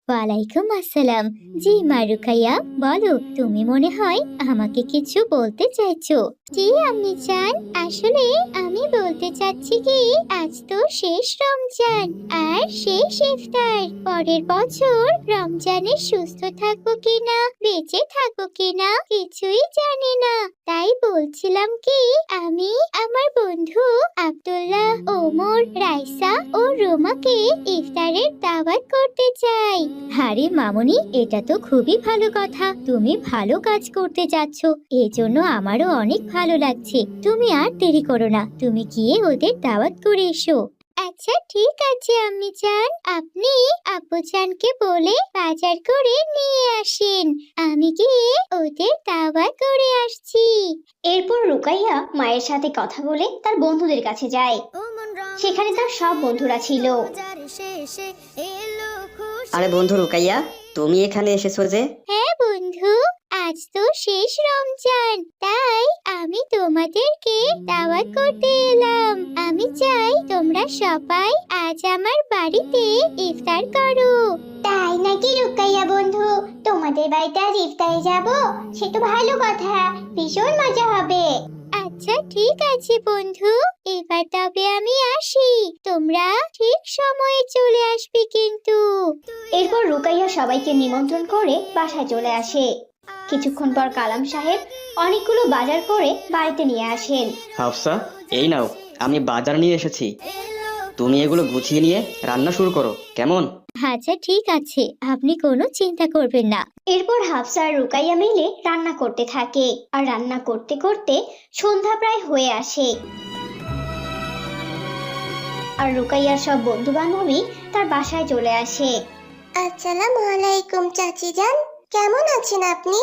ওয়ালাইকুম আসসালাম। জি মা রুকাইয়া, বলো, তুমি মনে হয় আমাকে কিছু বলতে চাইছো। জি আম্মি জান, আসলে আমি বলতে চাচ্ছি কি, আজ তো শেষ রমজান আর শেষ ইফতার। পরের বছর রমজানে সুস্থ থাকবো কিনা বেঁচে থাকবো কিনা কিছুই জানি না। তাই বলছিলাম কি, আমি আমার বন্ধু আব্দুল্লাহ, ওমর, রাইসা ও রোমাকে ইফতারের দাওয়াত করতে চাই। আরে মামুনি, এটা তো খুবই ভালো কথা। তুমি ভালো কাজ করতে যাচ্ছ, এজন্য আমারও অনেক ভালো লাগছে। তুমি আর দেরি করো না, তুমি গিয়ে ওদের দাওয়াত করে এসো। আচ্ছা ঠিক আছে আম্মি জান, আপনি আব্বু জানকে বলে বাজার করে নিয়ে আসেন। আমি গিয়ে ওদের দাওয়াত করে আসছি। এরপর রুকাইয়া মায়ের সাথে কথা বলে তার বন্ধুদের কাছে যায়। সেখানে তার সব বন্ধুরা ছিল। আরে বন্ধু রুকাইয়া, তুমি এখানে এসেছো যে? হ্যাঁ বন্ধু, আজ তো শেষ রমজান, তাই আমি তোমাদেরকে দাওয়াত করতে এলাম। আমি চাই তোমরা সবাই আজ আমার বাড়িতে ইফতার করো। তাই নাকি রুকাইয়া বন্ধু, তোমাদের বাড়িতে আজ ইফতারে যাব? সে তো ভালো কথা, ভীষণ মজা হবে। আচ্ছা ঠিক আছে বন্ধু, এবার তবে আমি আসি। তোমরা ঠিক সময়ে চলে আসবে কিন্তু। এরপর রুকাইয়া সবাইকে নিমন্ত্রণ করে বাসায় চলে আসে। কিছুক্ষণ পর কালাম সাহেব অনেকগুলো বাজার করে বাড়িতে নিয়ে আসেন। হাফসা, এই নাও, আমি বাজার নিয়ে এসেছি। তুমি এগুলো গুছিয়ে নিয়ে রান্না শুরু করো, কেমন? আচ্ছা ঠিক আছে, আপনি কোনো চিন্তা করবেন না। এরপর হাফসা আর রুকাইয়া মিলে রান্না করতে থাকে, আর রান্না করতে করতে সন্ধ্যা প্রায় হয়ে আসে। আর রুকাইয়ার সব বন্ধু বান্ধবী তার বাসায় চলে আসে। আসসালামু আলাইকুম চাচি জান, কেমন আছেন আপনি?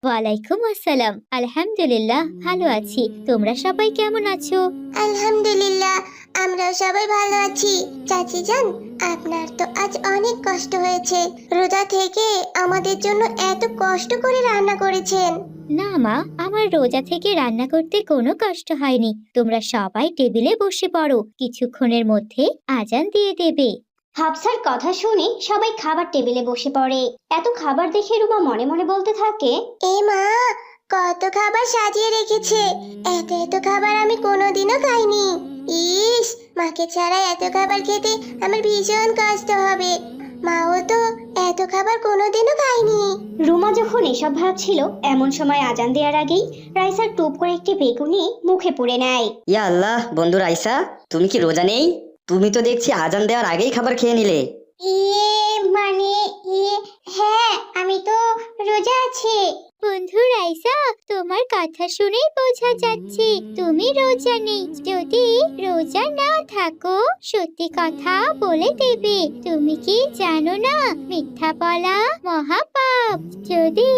ওয়ালাইকুম আসসালাম, আলহামদুলিল্লাহ ভালো আছি। তোমরা সবাই কেমন আছো? আলহামদুলিল্লাহ, আমরাও সবাই ভালো আছি। চাচি জান, আপনার তো আজ অনেক কষ্ট হয়েছে। রোজা থেকে আমাদের জন্য এত কষ্ট করে রান্না করেছেন। না মা, আমার রোজা থেকে রান্না করতে কোনো কষ্ট হয়নি। তোমরা সবাই টেবিলে বসে পড়ো, কিছুক্ষণের মধ্যে আজান দিয়ে দেবে। হাফসার কথা শুনে সবাই খাবার টেবিলে বসে পড়ে। এত খাবার দেখে রুমা মনে মনে বলতে থাকে, এ মা, কত খাবার সাজিয়ে রেখেছে! এত এত খাবার আমি কোনোদিনও খাইনি। ইস, মাকে ছাড়া এত খাবার খেতে আমার ভীষণ কষ্ট হবে। মাও তো এত খাবার কোনোদিনও খায়নি। রুমা যখন এসব ভাবছিল, এমন সময় আজান দেওয়ার আগেই রাইসার টুপ করে একটি বেগুনি মুখে পুড়ে নেয়। ইয়া আল্লাহ, বন্ধু রাইসা, তুমি কি রোজা নেই? তুমি তো দেখছি আজান দেওয়ার আগেই খাবার খেয়ে নিলে। মানে হ্যাঁ, আমি তো রোজা আছি। বন্ধু রাইসা, তোমার কথা শুনেই বোঝা যাচ্ছে তুমি রোজা নেই। যদি রোজা না থাকো, সত্যি কথা বলে দেবে। তুমি কি জানো না, মিথ্যা বলা মহাপাপ। যদি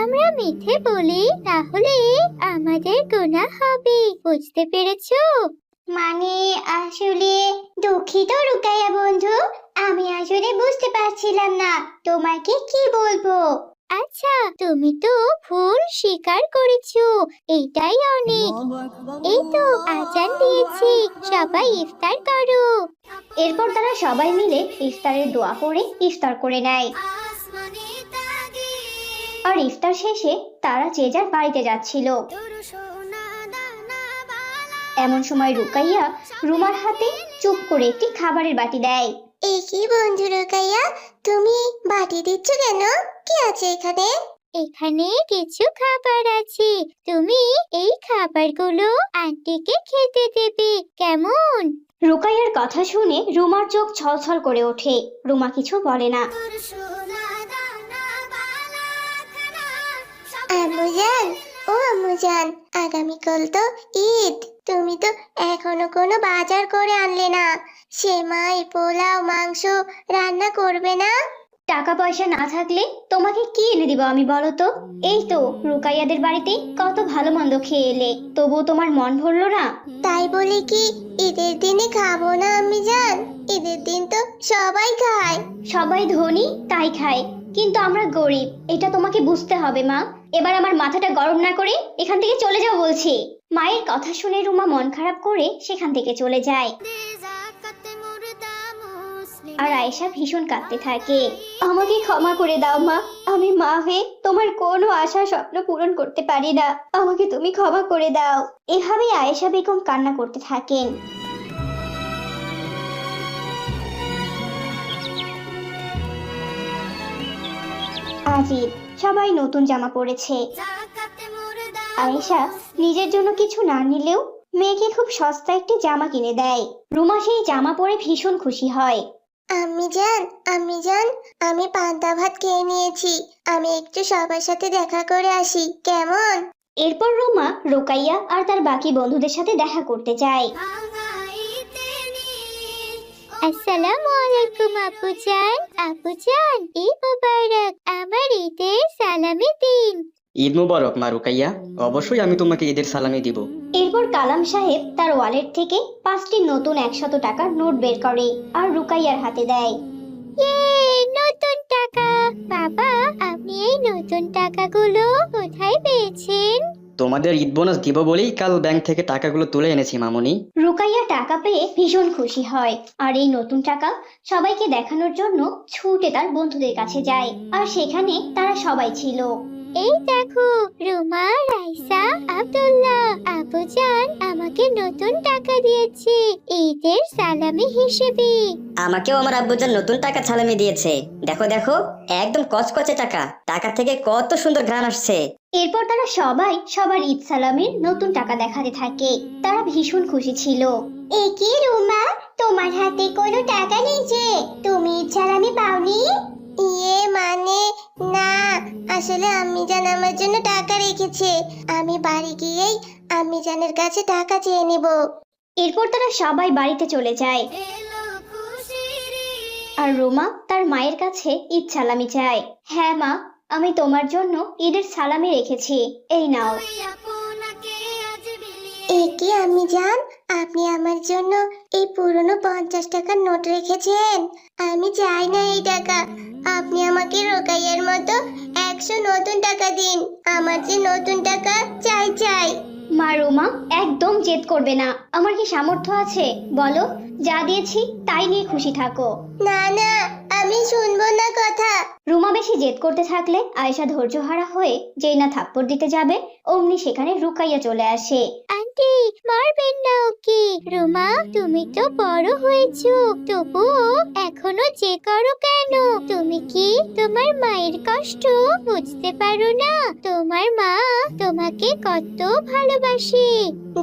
আমরা মিথ্যে বলি তাহলে আমাদের গুনাহ হবে, বুঝতে পেরেছো? মানে আসলে দুঃখিত রুকাইয়া বন্ধু, আমি আসলে বুঝতে পারছিলাম না তোমাকে কি বলবো। আচ্ছা, তুমি তো ভুল স্বীকার করেছো, এইটাই অনেক। এই তো আজান দিয়েছি, সবাই ইফতার করো। এরপর তারা সবাই মিলে ইফতারের দোয়া পড়ে ইফতার করে নেয়। আর ইফতার শেষে তারা যে যার বাড়িতে যাচ্ছিল। এমন সময় রুকাইয়া রুমার হাতে চুপ করে একটি খাবারের বাটি দেয়। এ কি বন্ধু রুকাইয়া, তুমি বাটি দিচ্ছ কেন? কি আছে এখানে? এখানে কিছু খাবার আছে, তুমি এই খাবারগুলো আন্টিকে খেতে দেবে, কেমন? রুকাইয়ার কথা শুনে রুমার চোখ ছলছল করে ওঠে। রুমা কিছু বলে না। আম্মুজান, ও আম্মুজান, আগামীকাল তো ঈদ। তুমি তো এখনো কোনো বাজার করে আনলে না। সেমাই, পোলাও, মাংস রান্না করবে না? টাকা পয়সা না থাকলে তোমাকে কি এনে দিব আমি, বলো তো? এই তো রুকাইয়াদের বাড়িতে কত ভালো মন্দ খেয়ে এলে, তবুও তোমার মন ভরলো না? তাই বলে কি ঈদের দিনে খাবো না আম্মিজান? ঈদের দিন তো সবাই খায়। সবাই ধনী তাই খায়, কিন্তু আমরা গরিব, এটা তোমাকে বুঝতে হবে মা। এবার আমার মাথাটা গরম না করে এখান থেকে চলে যাও বলছি। মায়ের কথা শুনে রুমা মন খারাপ করে সেখান থেকে চলে যায়। আর আয়েশা ভীষণ কাঁদতে থাকে। আমাকে ক্ষমা করে দাও মা, আমি মা হয়ে তোমার কোনো আশা স্বপ্ন পূরণ করতে পারি না, আমাকে তুমি ক্ষমা করে দাও। এভাবেই আয়েশা বেগম কান্না করতে থাকেন। আজিব সবাই নতুন জামা পরেছে। আয়েশা নিজের জন্য কিছু না নিলেও মেয়েকে খুব সস্তা একটি জামা কিনে দেয়। রুমা সেই জামা পরে ভীষণ খুশি হয়। আম্মি জান, আমি পান্তা ভাত খেয়ে নিয়েছি। আমি একটু সবার সাথে দেখা করে আসি, কেমন? এরপর রুমা রোকাইয়া আর তার বাকি বন্ধুদের সাথে দেখা করতে যায়। আসসালামু আলাইকুম আপুজান। আপুজান, ঈদ মোবারক। আমার ঈদের সালামি দিন। ঈদ মুবারক মা রুকাইয়া, অবশ্যই আমি তোমাকে ঈদের সালামি দিব। এরপর কালাম সাহেব তার ওয়ালেট থেকে 5টি নতুন 100 টাকার নোট বের করে আর রুকাইয়ার হাতে দেয়। নতুন টাকা! বাবা, আপনি এই নতুন টাকাগুলো কোথায় পেয়েছেন? তোমাদের ঈদ বোনাস দিব বলেই কাল ব্যাংক থেকে টাকাগুলো তুলে এনেছি মামুনি। রুকাইয়া টাকা পেয়ে ভীষণ খুশি হয় আর এই নতুন টাকা সবাইকে দেখানোর জন্য ছুটে তার বন্ধুদের কাছে যায়। আর সেখানে তারা সবাই ছিল। এই দেখো, রুমা, রাইসা, আব্দুল্লাহ। আপুজান আমাকে নতুন টাকা দিয়েছে ঈদের সালামি হিসেবে। আমাকেও আমার আব্বুজান নতুন টাকা সালামি দিয়েছে। দেখো দেখো, একদম কচকচে টাকা, টাকা থেকে কত সুন্দর ঘ্রাণ আসছে। এরপর তারা সবাই সবার ঈদ সালামির নতুন টাকা দেখাতে থাকে। তারা ভীষণ খুশি ছিল। এ কি রুমা, তোমার হাতে কোনো টাকা নেই যে? তুমি ঈদ সালামি পাওনি? মানে না, আসলে আম্মি জান আমার জন্য টাকা রেখেছে। আমি বাড়ি গিয়েই আম্মি জানের কাছে টাকা চেয়ে নেব। এরপর তারা সবাই বাড়িতে চলে যায় আর রোমা তার মায়ের কাছে ঈদ সালামি চায়। হ্যাঁ মা, আমি তোমার জন্য ঈদের সালামি রেখেছি, এই নাও। এ কি আম্মি জান, আপনি আমার জন্য এই পুরনো 50 টাকার নোট রেখেছেন? আমি চাই না এই টাকা, আপনি আমাকে রোকাইয়ার মতো 100 নতুন টাকা দিন। আমার যে নতুন টাকা চাই চাই। মা রোমা একদম জেদ করবে না। আমার কি সামর্থ্য আছে বলো? যা দিয়েছি তাই নিয়ে খুশি থাকো। না না, আমি শুনবো না কথা। রুমা বেশি জেদ করতে থাকলে আয়েশা ধৈর্যহারা হয়ে যেই না থাপ্পড় দিতে যাবে অমনি সেখানে রুকাইয়া চলে আসে। আন্টি, মারবেন না ওকে। রুমা, তুমি তো বড় হয়েছো, তবুও এখনো যে করো কেন? তুমি কি তোমার মায়ের কষ্ট বুঝতে পারো না? তোমার মা তোমাকে কত ভালোবাসে।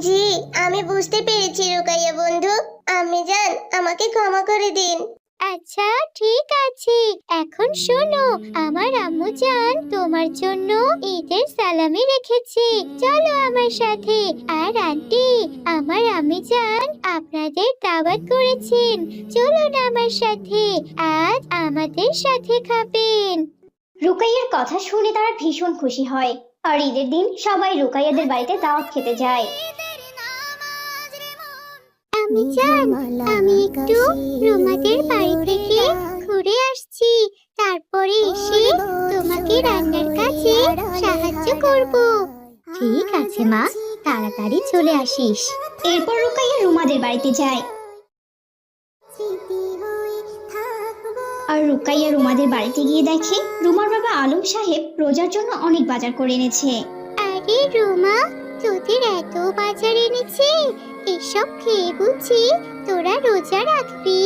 জি, আমি বুঝতে পেরেছি রোকাইয়া বন্ধু। আম্মি জান, আমাকে ক্ষমা করে দিন। আচ্ছা ঠিক আছে, এখন শোনো, আমার আম্মু জান তোমার জন্য ঈদের সালামি রেখেছে, চলো আমার সাথে। আর আন্টি, আমার আম্মি জান আপনাদের দাওয়াত করেছেন, চলুন আমার সাথে, আজ আমাদের সাথে খাবেন। রুকাইয়ার কথা শুনে তারা ভীষণ খুশি হয় আর ঈদের দিন সবাই রুকাইয়াদের বাড়িতে দাওয়াত খেতে যায়। আমি জান, আমি একটু রুমাদের বাড়ি থেকে ঘুরে আসছি, তারপরে এসে তোমাকে রান্নার কাজে সাহায্য করব। ঠিক আছে মা, তাড়াতাড়ি চলে আসিস। এরপর রুকাইয়া রুমাদের বাড়িতে যায় আর রুকাইয়া রুমাদের বাড়িতে গিয়ে দেখে রুমার বাবা আলম সাহেব রোজার জন্য অনেক বাজার করে এনেছে। আরে রুমা, তোদের এত বাজার এনেছে, এসব খেয়ে বুঝি তোরা রোজা রাখবি?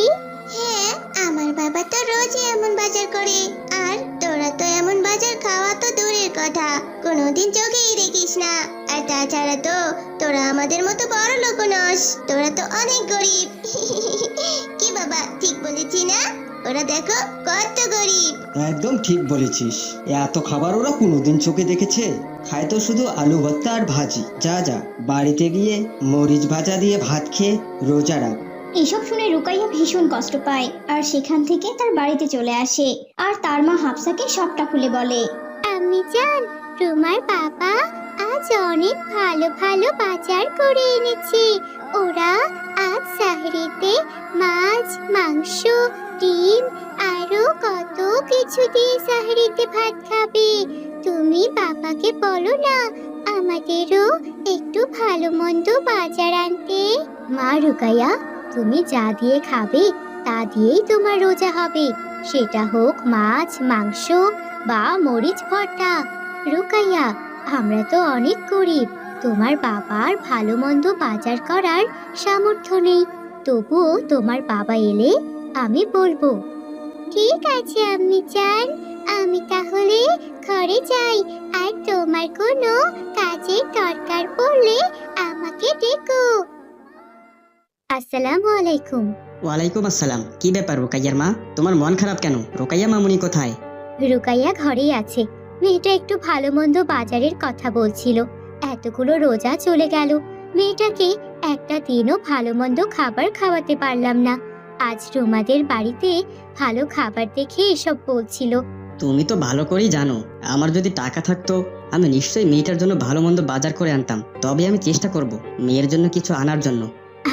হ্যাঁ, আমার বাবা তো রোজই এমন বাজার করে, আর তোরা তো এমন বাজার খাওয়া তো দূরের কথা, কোনোদিন চোখেই দেখিস না। আর তাছাড়া তো তোরা আমাদের মতো বড় লোক নস, তোরা তো অনেক গরিব। কি বাবা, ঠিক বলেছি না? ওরা দেখো কত গরিব। একদম ঠিক বলেছিস, এত খাবার ওরা কোনোদিন চোখে দেখেছে? খায় তো শুধু আলু ভর্তা আর ভাজি। যা যা, বাড়িতে গিয়ে মরিচ ভাজা দিয়ে ভাত খেয়ে রোজা রাখ। এসব শুনে রুকাইয়া ভীষণ কষ্ট পায় আর সেখান থেকে তার বাড়িতে চলে আসে আর তার মা হাফসাকে সবটা খুলে বলে। আমি জান, রুমার বাবা আজ অনেক ভালো ভালো বাজার করে এনেছে। ওরা আজ সাহরিতে মাছ, মাংস, ডিম আরো কত কিছু দিয়ে সাহরিতে ভাত খাবে। তুমি বাবাকে বলো না আমাদেরও একটু ভালো মন্দ বাজার আনতে। মা রুকাইয়া, তুমি যা দিয়ে খাবে তা দিয়েই তোমার রোজা হবে, সেটা হোক মাছ, মাংস বা মরিচ ভর্তা। রুকাইয়া, আমরা তো অনেক গরিব, তোমার বাবার ভালো মন্দ বাজার করার সামর্থ্য নেই, তবুও তোমার বাবা এলে আমি বলবো। ঠিক আছে আম্মি জান, আমি তাহলে ঘরে যাই, আর তোমার কোনো কাজের দরকার পড়লে আমাকে ডেকো। আসসালামু আলাইকুম। ওয়ালাইকুম আসসালাম। কি ব্যাপার রুকাইয়ার মা, তোমার মন খারাপ কেন? রুকাইয়া মামুনি কোথায়? রুকাইয়া ঘরেই আছে। মেয়েটা একটু ভালো মন্দ বাজারের কথা বলছিল। এতগুলো রোজা চলে গেল, মেয়েটাকে একটা দিনও ভালো মন্দ খাবার খাওয়াতে পারলাম না। আজ রুমাদের বাড়িতে ভালো খাবার দেখে এসব বলছিল। তুমি তো ভালো করেই জানো, আমার যদি টাকা থাকতো আমি নিশ্চয়ই মেয়েটার জন্য ভালো মন্দ বাজার করে আনতাম। তবে আমি চেষ্টা করব মেয়ের জন্য কিছু আনার জন্য।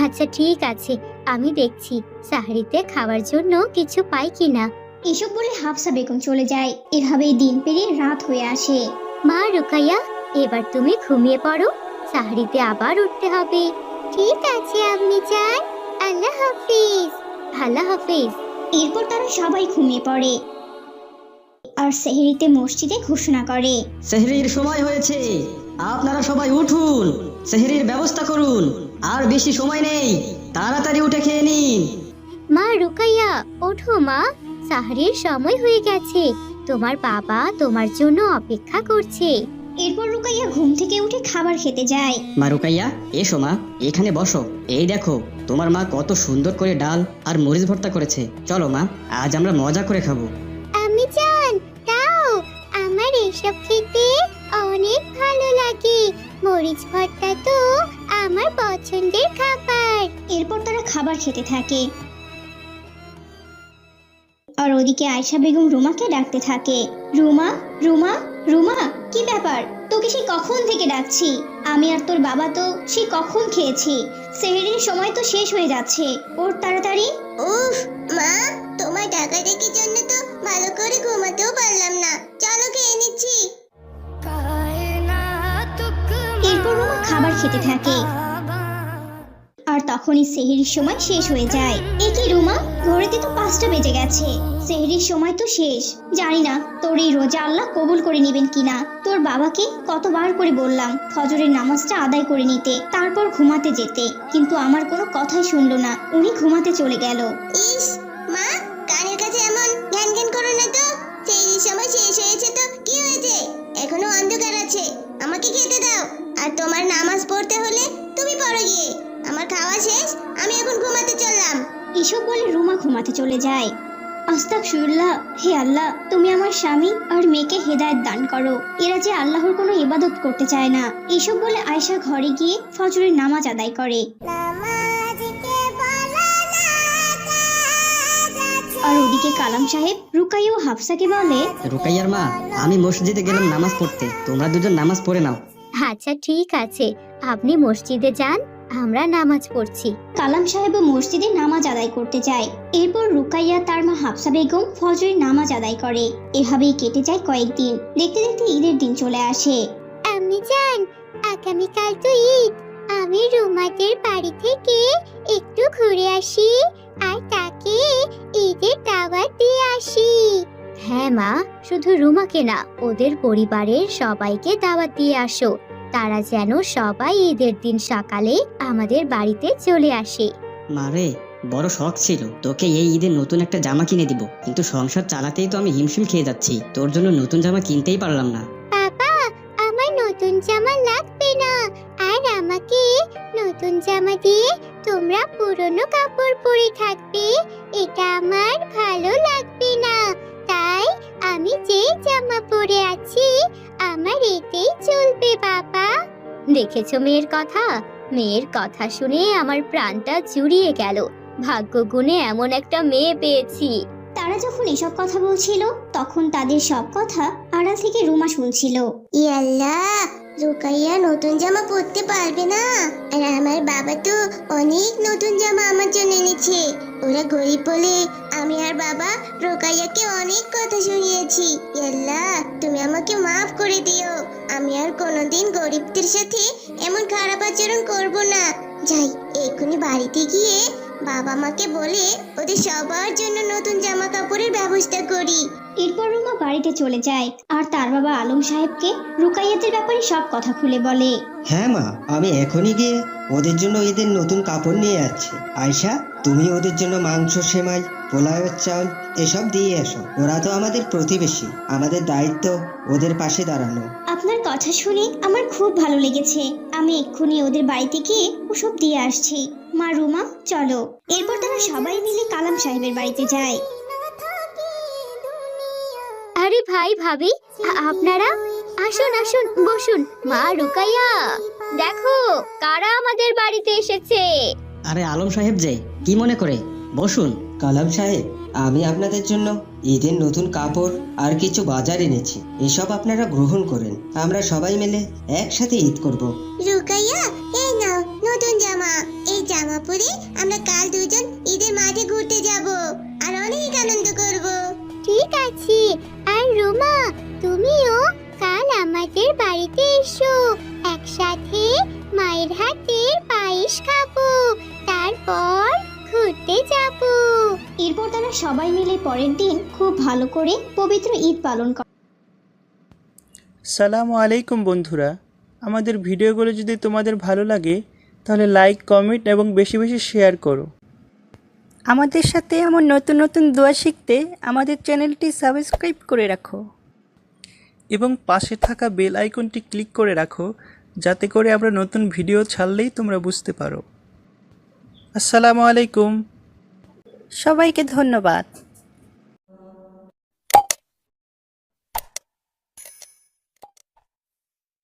আচ্ছা ঠিক আছে, আমি দেখছি সাহরিতে খাওয়ার জন্য কিছু পাই কিনা। এসব বলে হাফসা বেগম চলে যায়। এভাবেই দিন পেরিয়ে রাত হয়ে আসে। মা রুকাইয়া, এবার তুমি ঘুমিয়ে পড়ো, সাহরিতে আবার উঠতে হবে। ঠিক আছে আম্মি জান, আল্লাহ হাফিজ। আল্লাহ হাফিজ। এরপর তারা সবাই ঘুমিয়ে পড়ে আর সেহরিতে মসজিদে ঘোষণা করে, সেহরির সময় হয়েছে, আপনারা সবাই উঠুন, সেহরির ব্যবস্থা করুন, আর বেশি সময় নেই, তাড়াতাড়ি উঠে খেয়ে নিন। মা রুকাইয়া, ওঠো মা, সাহরির সময় হয়ে গেছে, তোমার বাবা তোমার জন্য অপেক্ষা করছে। এরপর রুকাইয়া ঘুম থেকে উঠে খাবার খেতে যায়। মা রুকাইয়া, এসো মা, এখানে বসো। এই দেখো তোমার মা কত সুন্দর করে ডাল আর মরিচ ভর্তা করেছে। চলো মা, আজ আমরা মজা করে খাবো। আম্মি জান, দাও, আমার এসব খেতে অনেক ভালো লাগে, মরিচ ভর্তা তো আমার পছন্দের খাবার। এরপর তারা খাবার খেতে থাকে আর ওদিকে আয়েশা বেগম রুমাকে ডাকতে থাকে, রুমা, রুমা, রুমা, কি ব্যাপার? তোকে সেই কখন থেকে ডাকছি। আমি আর তোর বাবা তো সেই কখন খেয়েছি, সেহরির সময় তো শেষ হয়ে যাচ্ছে, ওর তাড়াতাড়ি। উফ মা, তোমার টাকা দেখির জন্য তো ভালো করে ঘুমাতেও পারলাম না। চলো খেয়ে নিচ্ছি। এরপর রুমা খাবার খেতে থাকে আর তখনই সেহরির সময় শেষ হয়ে যায়। এ কি রুমা, ঘড়িতে তো 5টা বেজে গেছে, সেহরির সময় তো শেষ। জানি না তোর এই রোজা আল্লাহ কবুল করে নেবেন কিনা। তোর বাবাকে কতবার করে বললাম ফজরের নামাজটা আদায় করে নিতে, তারপর ঘুমাতে যেতে, কিন্তু আমার কোনো কথাই শুনলো না, উনি ঘুমাতে চলে গেল। ইস মা, কানের কাছে এমন জ্ঞান জ্ঞান করো না তো। সেই সময় শেষ হয়েছে তো কি হয়েছে, এখনো অন্ধকার আছে, আমাকে খেতে দাও। আর তোমার নামাজ পড়তে হলে তুমি পড়ো গিয়ে, আমার খাওয়া শেষ, আমি এখন ঘুমাতে চললাম। এসব বলে রুমা ঘুমাতে চলে যায়। আস্তাগফিরুল্লাহ, হে আল্লাহ, তুমি আমার স্বামী আর মেয়েকে হেদায়েত দান করো, এরা যে আল্লাহর কোনো ইবাদত করতে চায় না। এসব বলে আয়েশা ঘরে গিয়ে ফজরের নামাজ আদায় করে। আর ওদিকে কালাম সাহেব রুকাইয়া ও হাফসাকে বলে, রুকাইয়ার মা, আমি মসজিদে গেলাম নামাজ পড়তে, তোমরা দুজন নামাজ পড়ে নাও। আচ্ছা ঠিক আছে, আপনি মসজিদে যান, আমরা নামাজ পড়ছি। কালাম সাহেবও মসজিদে নামাজ আদায় করতে যায়। এরপর রুকাইয়া তার মা হাফসা বেগম ফজরের নামাজ আদায় করে। এভাবেই কেটে যায় কয়েকদিন। দেখতে দেখতে ঈদের দিন চলে আসে। আম্মি জান, আগামীকাল তো ঈদ, আমি রুমাদের বাড়ি থেকে একটু ঘুরে আসি আর তাকে ঈদের দাওয়াত দিয়ে আসি। হ্যাঁ মা, শুধু রুমাকে না, ওদের পরিবারের সবাইকে দাওয়াত দিয়ে আসো, তারা যেন সবাই ঈদের দিন সকালে আমাদের বাড়িতে চলে আসে। মারে, বড় শখ ছিল তোকে এই ঈদে নতুন একটা জামা কিনে দিব, কিন্তু সংসার চালাতেই তো আমি হিমশিম খেয়ে যাচ্ছি, তোর জন্য নতুন জামা কিনতেই পারলাম না। বাবা, আমার নতুন জামা লাগবে না, আর আমাকে নতুন জামা দিয়ে তোমরা পুরনো কাপড় পরে থাকবে, এটা আমার ভালো লাগবে না, তাই আমি যে জামা পরে আছি আমার এতেই চলবে বাবা। দেখেছো মেয়ের কথা, মেয়ের কথা শুনে আমার প্রাণটা জুড়িয়ে গেল, ভাগ্য গুণে এমন একটা মেয়ে পেয়েছি। তারা যখন এসব কথা বলছিল তখন তাদের সব কথা আড়াল থেকে রুমা শুনছিল। ইয়াল্লাহ, রুকাইয়া নতুন জামা পরতে পারবে না, আর আমার বাবা তো অনেক নতুন জামা আমার জন্য এনেছে। ওরা গরিব বলে আমি আর বাবা রুকাইয়াকে অনেক কথা শুনিয়েছি। ইয়াল্লাহ, তুমি আমাকে মাফ করে দিও, আমি আর কোনোদিন গরিবদের সাথে এমন খারাপ আচরণ করব না। যাই, এক্ষুনি বাড়িতে গিয়ে বাবা মাকে বলে ওদের সবার জন্য নতুন জামা কাপড়ের ব্যবস্থা করি। এরপর রুমা বাড়িতে চলে যায় আর তার বাবা আলম সাহেবকে রুকাইয়াতের ব্যাপারে সব কথা খুলে বলে। হ্যাঁ মা, আমি এখনই গিয়ে ওদের জন্য ঈদের নতুন কাপড় নিয়ে যাচ্ছি। আয়শা, তুমি ওদের জন্য মাংস, সেমাই, পোলাওয়ের চাল এসব দিয়ে এসো। ওরা তো আমাদের প্রতিবেশী, আমাদের দায়িত্ব ওদের পাশে দাঁড়ানো। আপনার কথা শুনে আমার খুব ভালো লেগেছে। আমি এক্ষুনি ওদের বাড়িতে গিয়ে ওসব দিয়ে আসছি। মা রুমা, চলো। এরপর তারা সবাই মিলে কালাম সাহেবের বাড়িতে যায়। আরে ভাই ভাবি, আপনারা আসুন আসুন, বসুন। মা রুকাইয়া, দেখো কারা আমাদের বাড়িতে এসেছে। আরে আলম সাহেব যে, কি মনে করে? বসুন। কালাম সাহেব, আমি আপনাদের জন্য ঈদের নতুন কাপড় আর কিছু বাজার এনেছি। এসব আপনারা গ্রহণ করেন। আমরা সবাই মিলে একসাথে ঈদ করব। রুকাইয়া, এই নাও নতুন জামা। এই জামা পরে আমরা কাল দুজন ঈদের মাঠে ঘুরতে যাব আর অনেক আনন্দ করব। ঠিক আছে। আর রুমা, তুমিও কাল আমাদের বাড়িতে এসো। একসাথে মায়ের হাতের পায়েস খাবো, তারপর ঘুরতে যাব। এরপর তারা সবাই মিলে পরের দিন খুব ভালো করে পবিত্র ঈদ পালন করে। সালামু আলাইকুম বন্ধুরা, আমাদের ভিডিওগুলো যদি তোমাদের ভালো লাগে তাহলে লাইক, কমেন্ট এবং বেশি বেশি শেয়ার করো। আমাদের সাথে এমন নতুন নতুন দোয়া শিখতে আমাদের চ্যানেলটি সাবস্ক্রাইব করে রাখো এবং পাশে থাকা বেল আইকনটি ক্লিক করে রাখো, যাতে করে আমরা নতুন ভিডিও ছাড়লেই তোমরা বুঝতে পারো। আসসালামু আলাইকুম, সবাইকে ধন্যবাদ।